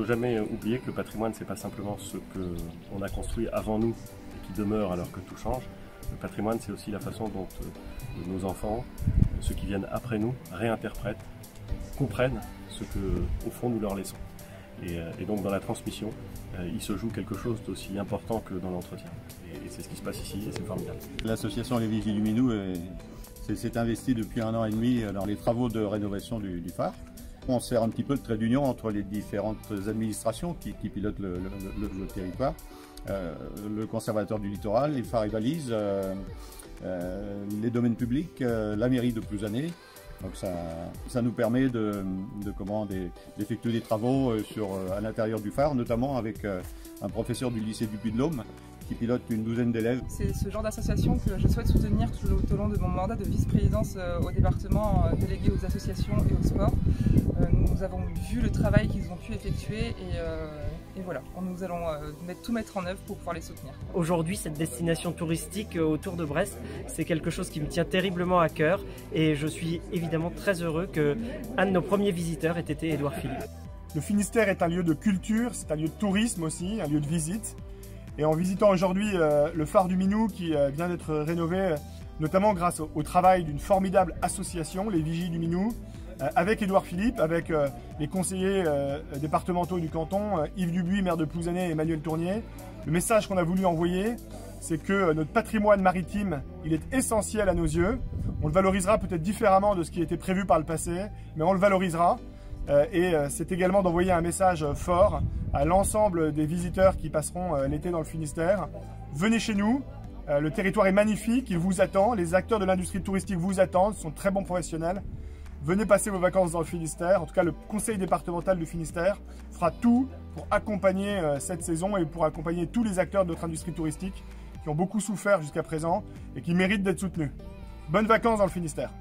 faut jamais oublier que le patrimoine, c'est pas simplement ce qu'on a construit avant nous et qui demeure alors que tout change. Le patrimoine, c'est aussi la façon dont nos enfants, ceux qui viennent après nous, réinterprètent, comprennent ce que, au fond, nous leur laissons. Et donc dans la transmission, il se joue quelque chose d'aussi important que dans l'entretien. Et c'est ce qui se passe ici et c'est formidable. L'association Les Vigies du Minou s'est investie depuis 1 an et demi dans les travaux de rénovation du phare. On sert un petit peu de trait d'union entre les différentes administrations qui pilotent le territoire. Le conservateur du littoral, les phares et balises, les domaines publics, la mairie de Plouzané. Donc ça nous permet d'effectuer des travaux à l'intérieur du phare, notamment avec un professeur du lycée du Puy-de-Dôme qui pilote une douzaine d'élèves. C'est ce genre d'association que je souhaite soutenir tout au long de mon mandat de vice-présidence au département délégué aux associations et au sport. Nous avons vu le travail qu'ils ont pu effectuer et voilà, nous allons tout mettre en œuvre pour pouvoir les soutenir. Aujourd'hui, cette destination touristique autour de Brest, c'est quelque chose qui me tient terriblement à cœur et je suis évidemment très heureux qu'un de nos premiers visiteurs ait été Édouard Philippe. Le Finistère est un lieu de culture, c'est un lieu de tourisme aussi, un lieu de visite. Et en visitant aujourd'hui le phare du Minou qui vient d'être rénové, notamment grâce au travail d'une formidable association, les Vigies du Minou, avec Édouard Philippe, avec les conseillers départementaux du canton, Yves Dubuis, maire de Plouzané, et Emmanuel Tournier. Le message qu'on a voulu envoyer, c'est que notre patrimoine maritime, il est essentiel à nos yeux. On le valorisera peut-être différemment de ce qui a été prévu par le passé, mais on le valorisera. Et c'est également d'envoyer un message fort à l'ensemble des visiteurs qui passeront l'été dans le Finistère. Venez chez nous, le territoire est magnifique, il vous attend, les acteurs de l'industrie touristique vous attendent, ce sont de très bons professionnels. Venez passer vos vacances dans le Finistère. En tout cas, le conseil départemental du Finistère fera tout pour accompagner cette saison et pour accompagner tous les acteurs de notre industrie touristique qui ont beaucoup souffert jusqu'à présent et qui méritent d'être soutenus. Bonnes vacances dans le Finistère.